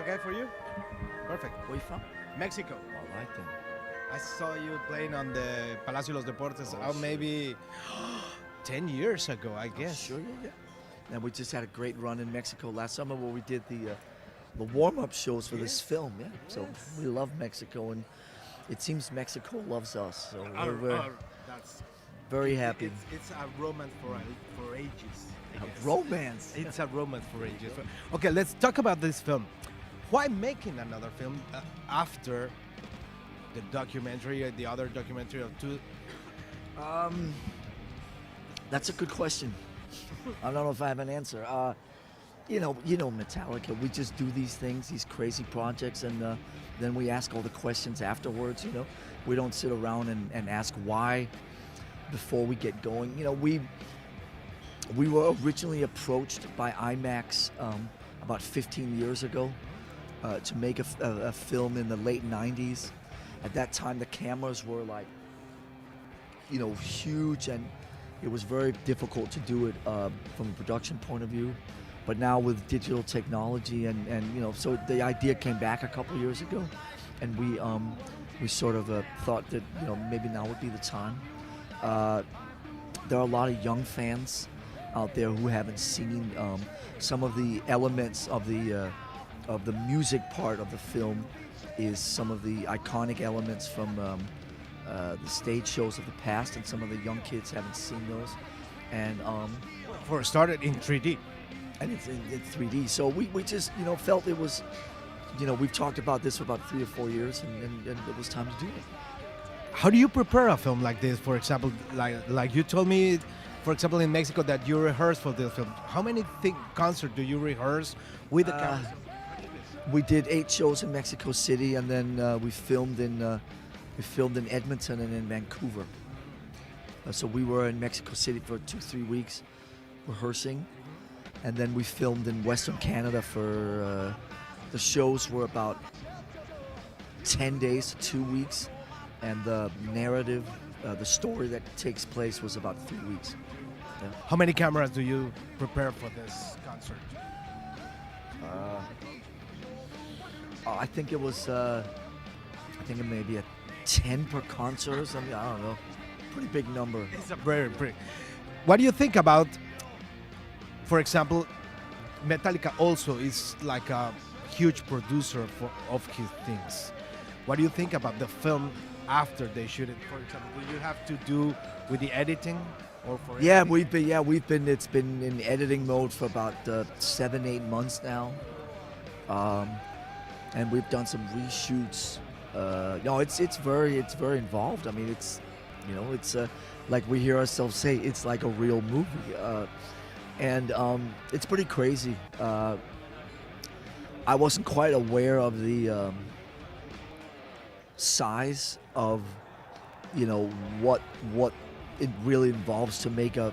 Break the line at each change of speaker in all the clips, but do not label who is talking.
okay for you? Perfect.
Where you from?
Mexico.
All right then.
I saw you playing on the Palacio de los Deportes
Oh, sure.
maybe 10 years ago, I guess.
Sure, yeah. And we just had a great run in Mexico last summer where we did the warm-up shows for this film. Yeah. So we love Mexico, and it seems Mexico loves us. So we're
That's
very happy.
It's a romance for ages. I guess.
Romance.
It's a romance for ages. Okay, let's talk about this film. Why making another film after the documentary, the other documentary of two?
That's a good question. I don't know if I have an answer. You know Metallica. We just do these things, these crazy projects, and then we ask all the questions afterwards. You know, we don't sit around and ask why before we get going. You know, we were originally approached by IMAX about 15 years ago to make a film in the late 90s. At that time, the cameras were like, you know, huge, and it was very difficult to do it from a production point of view. But now with digital technology and you know, so the idea came back a couple years ago, and we sort of thought that, you know, maybe now would be the time. There are a lot of young fans out there who haven't seen some of the elements of the music part of the film. Is some of the iconic elements from the stage shows of the past, and some of the young kids haven't seen those. And
For started in 3D.
And it's in 3D. So we just, you know, felt it was, you know, we've talked about this for about 3 or 4 years, and it was time to do it.
How do you prepare a film like this? For example, like you told me, for example, in Mexico that you rehearse for this film. How many concerts do you rehearse with the cameras?
We did 8 shows in Mexico City, and then we filmed in Edmonton and in Vancouver. So we were in Mexico City for 2-3 weeks rehearsing, and then we filmed in Western Canada for the shows were about 10 days to 2 weeks, and the narrative, the story that takes place was about 3 weeks. Yeah.
How many cameras do you prepare for this concert?
I think it was, it may be a 10 per concert or something. I don't know. Pretty big number.
It's a very big. What do you think about, for example, Metallica also is like a huge producer of his things. What do you think about the film after they shoot it? For example, do you have to do with the editing or for?
Yeah,
editing?
we've been. It's been in editing mode for about 7-8 months now. And we've done some reshoots. No, it's very involved. I mean, it's, you know, it's like we hear ourselves say, it's like a real movie, and it's pretty crazy. I wasn't quite aware of the size of, you know, what it really involves to make a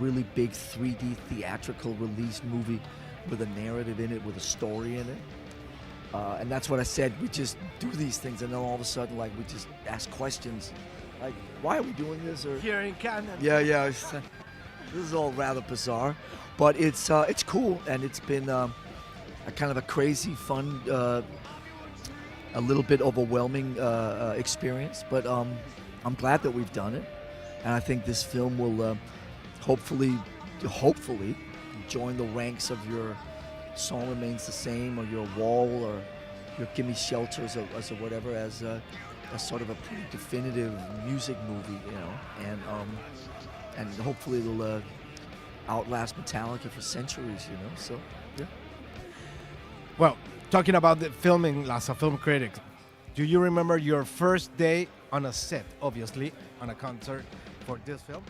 really big 3D theatrical release movie with a narrative in it, with a story in it. And that's what I said, we just do these things, and then all of a sudden, like, we just ask questions, like, why are we doing this? Or
Here in Canada.
Yeah. This is all rather bizarre, but it's cool, and it's been a kind of a crazy, fun, a little bit overwhelming experience. But I'm glad that we've done it, and I think this film will hopefully join the ranks of your Song Remains the Same, or your Wall, or your Gimme Shelters, or whatever, as a sort of a pretty definitive music movie, you know, and hopefully it'll outlast Metallica for centuries, you know. So yeah.
Well, talking about the filming as a film critic, do you remember your first day on a set, obviously, on a concert for this film?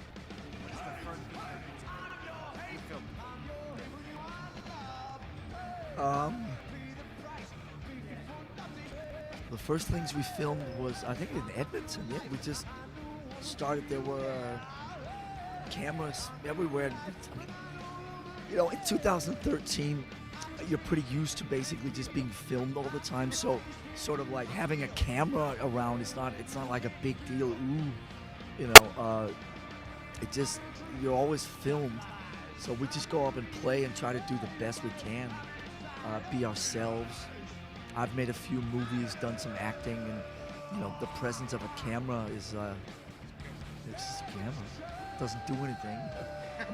The first things we filmed was, I think, in Edmonton. Yeah, we just started. There were cameras everywhere. I mean, you know, in 2013, you're pretty used to basically just being filmed all the time. So, sort of like having a camera around, it's not like a big deal. Ooh, you know, it just, you're always filmed. So we just go up and play and try to do the best we can, be ourselves. I've made a few movies, done some acting, and the presence of a camera is it's just a camera. It doesn't do anything.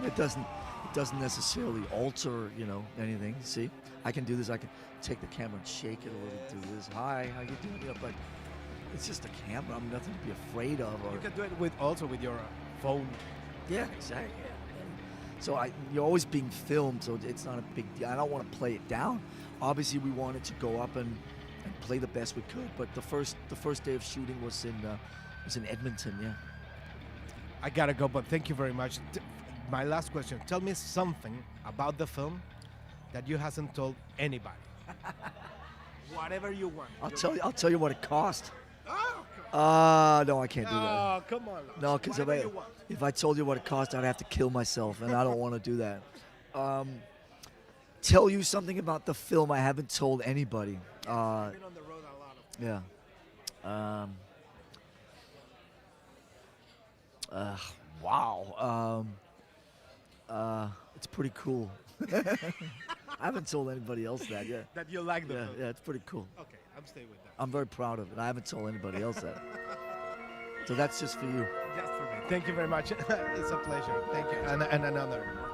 It doesn't necessarily alter anything. See, I can do this. I can take the camera and shake it a little, do this. Hi, how you doing? But it's just a camera. I'm nothing to be afraid of.
You can do it with your phone.
Yeah, exactly. So you're always being filmed, so it's not a big deal. I don't want to play it down. Obviously, we wanted to go up and play the best we could. But the first day of shooting was in Edmonton. Yeah.
I gotta go, but thank you very much. My last question: tell me something about the film that you hasn't told anybody. Whatever you want.
I'll tell you what it cost.
Oh,
no, I can't do that.
oh come on.
No, because if I told you what it cost, I'd have to kill myself, and I don't want to do that. Tell you something about the film I haven't told anybody.
You've been on the road a lot of
yeah. Wow. It's pretty cool. I haven't told anybody else that yet.
that you like the film.
Yeah, it's pretty cool.
Okay, I'm staying with that.
I'm very proud of it. I haven't told anybody else that. So that's just for you.
Just for me. Thank you very much. It's a pleasure. Thank you, and an honor.